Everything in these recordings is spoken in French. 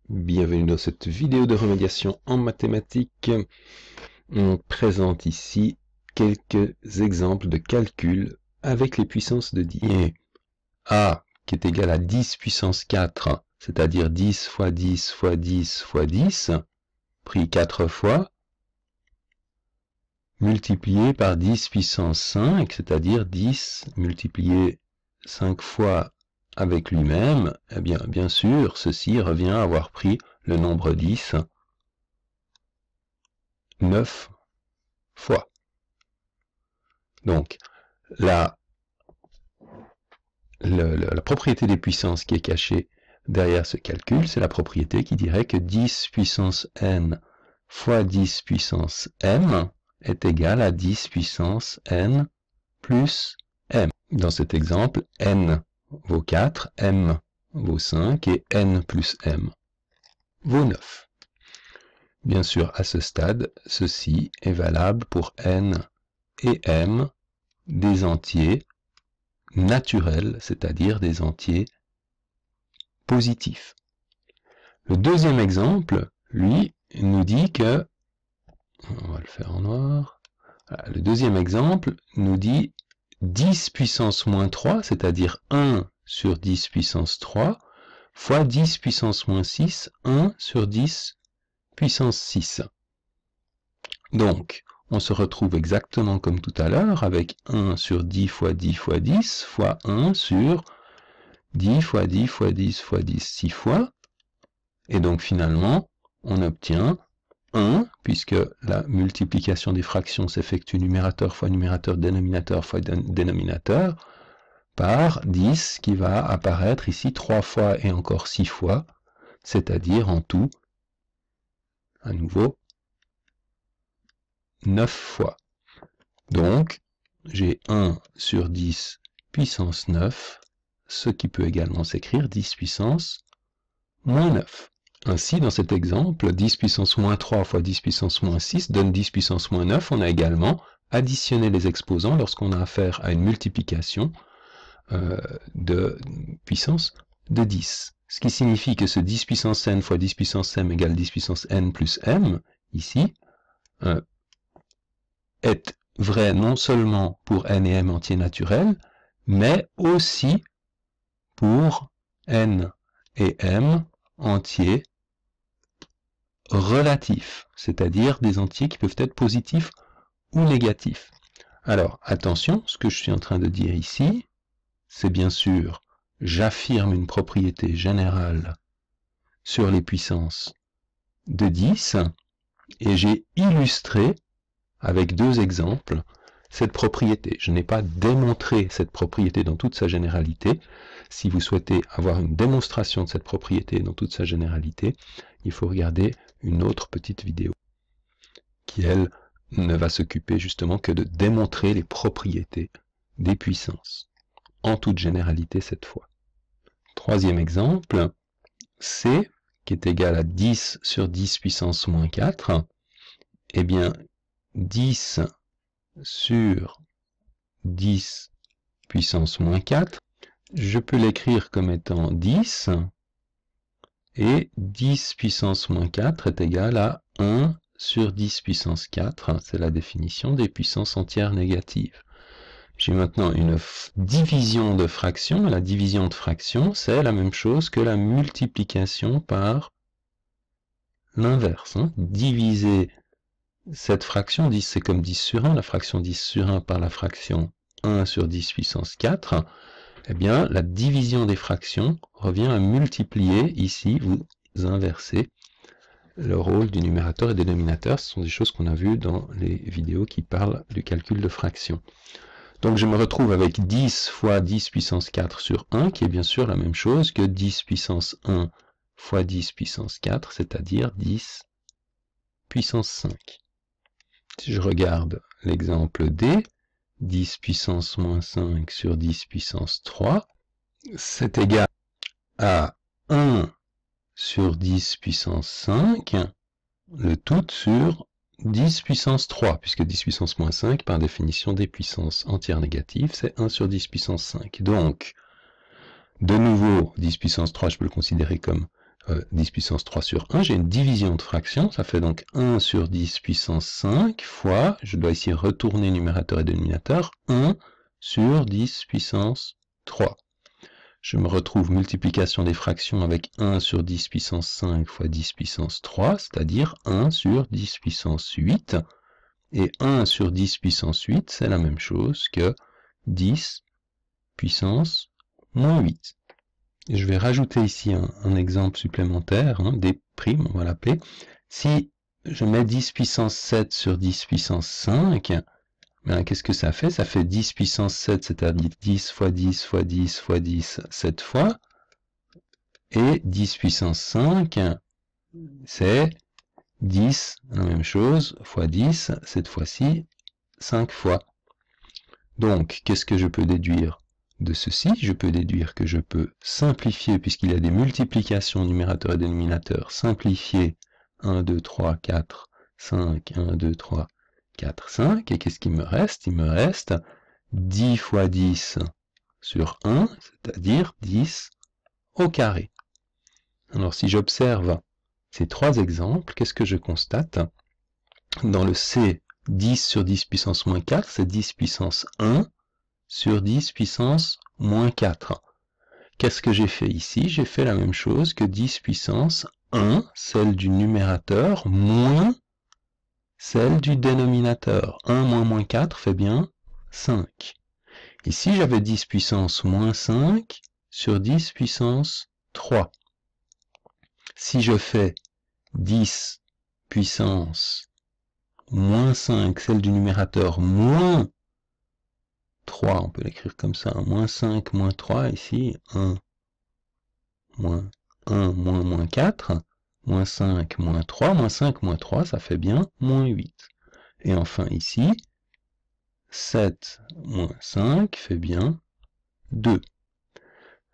Bienvenue dans cette vidéo de remédiation en mathématiques. On présente ici quelques exemples de calcul avec les puissances de 10. Et A qui est égal à 10 puissance 4, c'est-à-dire 10 fois 10 fois 10 fois 10, pris 4 fois, multiplié par 10 puissance 5, c'est-à-dire 10 multiplié 5 fois avec lui-même, eh bien sûr, ceci revient à avoir pris le nombre 10 9 fois. Donc, la propriété des puissances qui est cachée derrière ce calcul, c'est la propriété qui dirait que 10 puissance n fois 10 puissance m est égal à 10 puissance n plus m. Dans cet exemple, n vaut 4, m vaut 5 et n plus m vaut 9. Bien sûr, à ce stade, ceci est valable pour n et m des entiers naturels, c'est-à-dire des entiers positifs. Le deuxième exemple, lui, nous dit que, on va le faire en noir, voilà, le deuxième exemple nous dit 10 puissance moins 3, c'est-à-dire 1 sur 10 puissance 3, fois 10 puissance moins 6, 1 sur 10 puissance 6. Donc, on se retrouve exactement comme tout à l'heure, avec 1 sur 10 fois 10 fois 10, fois 1 sur 10 fois 10 fois 10 fois 10, 6 fois. Et donc finalement, on obtient 1, puisque la multiplication des fractions s'effectue numérateur fois numérateur, dénominateur fois dénominateur, par 10 qui va apparaître ici 3 fois et encore 6 fois, c'est-à-dire en tout, à nouveau, 9 fois. Donc, j'ai 1 sur 10 puissance 9, ce qui peut également s'écrire 10 puissance moins 9. Ainsi, dans cet exemple, 10 puissance moins 3 fois 10 puissance moins 6 donne 10 puissance moins 9. On a également additionné les exposants lorsqu'on a affaire à une multiplication de puissance de 10. Ce qui signifie que ce 10 puissance n fois 10 puissance m égale 10 puissance n plus m, ici, est vrai non seulement pour n et m entiers naturels, mais aussi pour n et m entiers relatifs, c'est-à-dire des entiers qui peuvent être positifs ou négatifs. Alors, attention, ce que je suis en train de dire ici, c'est bien sûr, j'affirme une propriété générale sur les puissances de 10, et j'ai illustré avec deux exemples cette propriété. Je n'ai pas démontré cette propriété dans toute sa généralité. Si vous souhaitez avoir une démonstration de cette propriété dans toute sa généralité, il faut regarder une autre petite vidéo qui, elle, ne va s'occuper justement que de démontrer les propriétés des puissances, en toute généralité cette fois. Troisième exemple, C, qui est égal à 10 sur 10 puissance moins 4, eh bien, 10 sur 10 puissance moins 4, je peux l'écrire comme étant 10, et 10 puissance moins 4 est égal à 1 sur 10 puissance 4, c'est la définition des puissances entières négatives. J'ai maintenant une division de fractions. La division de fractions, c'est la même chose que la multiplication par l'inverse. Diviser cette fraction, 10 c'est comme 10 sur 1, la fraction 10 sur 1 par la fraction 1 sur 10 puissance 4, eh bien la division des fractions revient à multiplier, ici vous inversez le rôle du numérateur et des dénominateurs, ce sont des choses qu'on a vues dans les vidéos qui parlent du calcul de fractions. Donc je me retrouve avec 10 fois 10 puissance 4 sur 1, qui est bien sûr la même chose que 10 puissance 1 fois 10 puissance 4, c'est-à-dire 10 puissance 5. Si je regarde l'exemple D, 10 puissance moins 5 sur 10 puissance 3, c'est égal à 1 sur 10 puissance 5, le tout sur 10 puissance 3, puisque 10 puissance moins 5, par définition des puissances entières négatives, c'est 1 sur 10 puissance 5. Donc, de nouveau, 10 puissance 3, je peux le considérer comme 10 puissance 3 sur 1, j'ai une division de fraction, ça fait donc 1 sur 10 puissance 5 fois, je dois ici retourner numérateur et dénominateur, 1 sur 10 puissance 3. Je me retrouve multiplication des fractions avec 1 sur 10 puissance 5 fois 10 puissance 3, c'est-à-dire 1 sur 10 puissance 8. Et 1 sur 10 puissance 8, c'est la même chose que 10 puissance moins 8. Et je vais rajouter ici un exemple supplémentaire, des primes, on va l'appeler. Si je mets 10 puissance 7 sur 10 puissance 5, ben, qu'est-ce que ça fait? Ça fait 10 puissance 7, c'est-à-dire 10 fois 10 fois 10 fois 10, 7 fois. Et 10 puissance 5, c'est 10, la même chose, fois 10, cette fois-ci, 5 fois. Donc, qu'est-ce que je peux déduire de ceci? Je peux déduire que je peux simplifier, puisqu'il y a des multiplications numérateur et dénominateur, simplifier 1, 2, 3, 4, 5, 1, 2, 3, 4, 5, et qu'est-ce qu'il me reste? Il me reste 10 fois 10 sur 1, c'est-à-dire 10 au carré. Alors, si j'observe ces trois exemples, qu'est-ce que je constate? Dans le C, 10 sur 10 puissance moins 4, c'est 10 puissance 1 sur 10 puissance moins 4. Qu'est-ce que j'ai fait ici? J'ai fait la même chose que 10 puissance 1, celle du numérateur, moins celle du dénominateur. 1 moins 4 fait bien 5. Ici, j'avais 10 puissance moins 5 sur 10 puissance 3. Si je fais 10 puissance moins 5, celle du numérateur, moins 3, on peut l'écrire comme ça, moins 5, moins 3, ici, 1, moins 1, moins 4, moins 5, moins 3, moins 5, moins 3, ça fait bien moins 8. Et enfin ici, 7 moins 5 fait bien 2.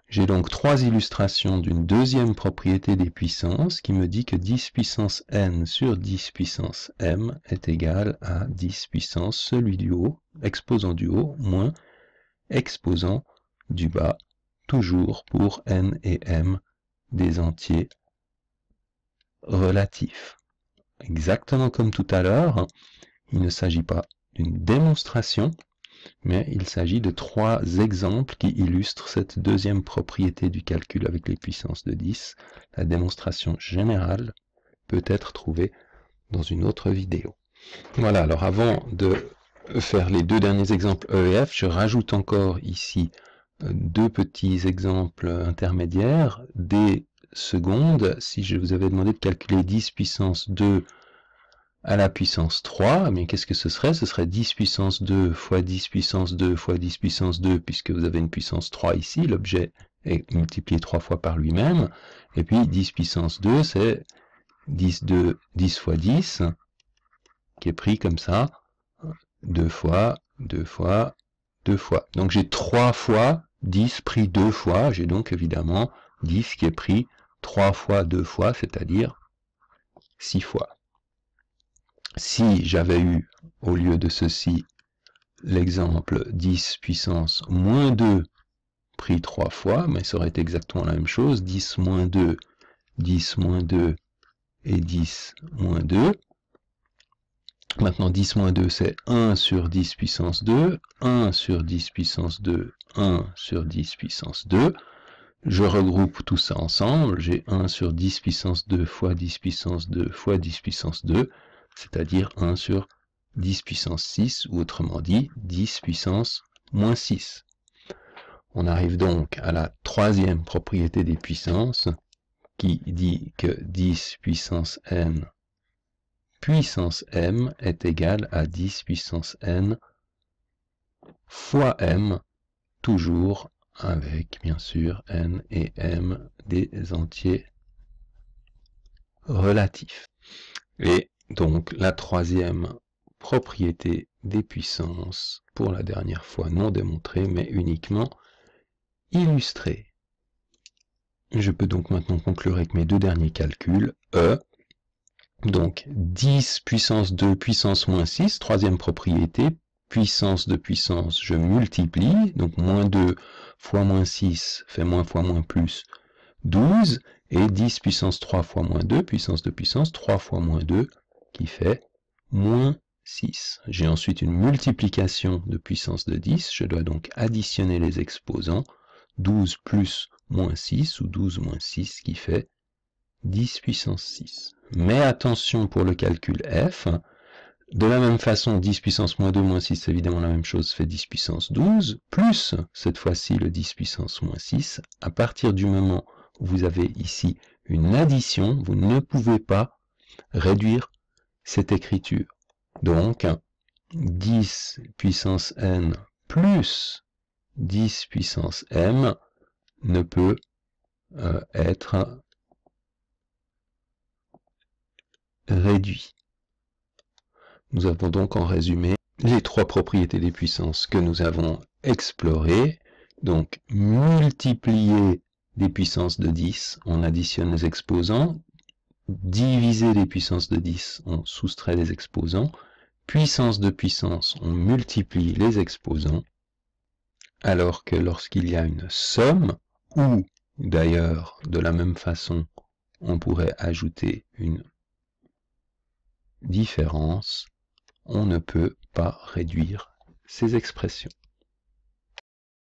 J'ai donc trois illustrations d'une deuxième propriété des puissances qui me dit que 10 puissance n sur 10 puissance m est égal à 10 puissance celui du haut, exposant du haut, moins exposant du bas, toujours pour n et m des entiers relatifs. Exactement comme tout à l'heure, il ne s'agit pas d'une démonstration, mais il s'agit de trois exemples qui illustrent cette deuxième propriété du calcul avec les puissances de 10. La démonstration générale peut être trouvée dans une autre vidéo. Voilà, alors avant de faire les deux derniers exemples E et F, je rajoute encore ici deux petits exemples intermédiaires. Des secondes, si je vous avais demandé de calculer 10 puissance 2 à la puissance 3, mais qu'est-ce que ce serait? Ce serait 10 puissance 2 fois 10 puissance 2 fois 10 puissance 2, puisque vous avez une puissance 3 ici, l'objet est multiplié 3 fois par lui-même, et puis 10 puissance 2, c'est 10 fois 10, qui est pris comme ça, 2 fois, 2 fois, 2 fois. Donc j'ai 3 fois 10 pris 2 fois, j'ai donc évidemment 10 qui est pris 3 fois 2 fois, c'est-à-dire 6 fois. Si j'avais eu, au lieu de ceci, l'exemple 10 puissance moins 2 pris 3 fois, mais ça aurait été exactement la même chose, 10 moins 2, 10 moins 2 et 10 moins 2. Maintenant, 10 moins 2, c'est 1 sur 10 puissance 2, 1 sur 10 puissance 2, 1 sur 10 puissance 2. Je regroupe tout ça ensemble, j'ai 1 sur 10 puissance 2 fois 10 puissance 2 fois 10 puissance 2, c'est-à-dire 1 sur 10 puissance 6, ou autrement dit, 10 puissance moins 6. On arrive donc à la troisième propriété des puissances, qui dit que 10 puissance n puissance m est égal à 10 puissance n fois m, toujours avec, bien sûr, n et m des entiers relatifs. Et donc, la troisième propriété des puissances, pour la dernière fois non démontrée, mais uniquement illustrée. Je peux donc maintenant conclure avec mes deux derniers calculs. E, donc 10 puissance 2 puissance moins 6, troisième propriété, puissance de puissance, je multiplie, donc moins 2 fois moins 6 fait moins fois moins plus 12, et 10 puissance 3 fois moins 2, puissance de puissance, 3 fois moins 2, qui fait moins 6. J'ai ensuite une multiplication de puissance de 10, je dois donc additionner les exposants, 12 plus moins 6, ou 12 moins 6, qui fait 10 puissance 6. Mais attention pour le calcul f, de la même façon, 10 puissance moins 2 moins 6, c'est évidemment la même chose, fait 10 puissance 12, plus, cette fois-ci, le 10 puissance moins 6. À partir du moment où vous avez ici une addition, vous ne pouvez pas réduire cette écriture. Donc, 10 puissance n plus 10 puissance m ne peut être réduit. Nous avons donc en résumé les trois propriétés des puissances que nous avons explorées. Donc, multiplier des puissances de 10, on additionne les exposants. Diviser des puissances de 10, on soustrait les exposants. Puissance de puissance, on multiplie les exposants. Alors que lorsqu'il y a une somme, ou d'ailleurs de la même façon, on pourrait ajouter une différence, on ne peut pas réduire ces expressions.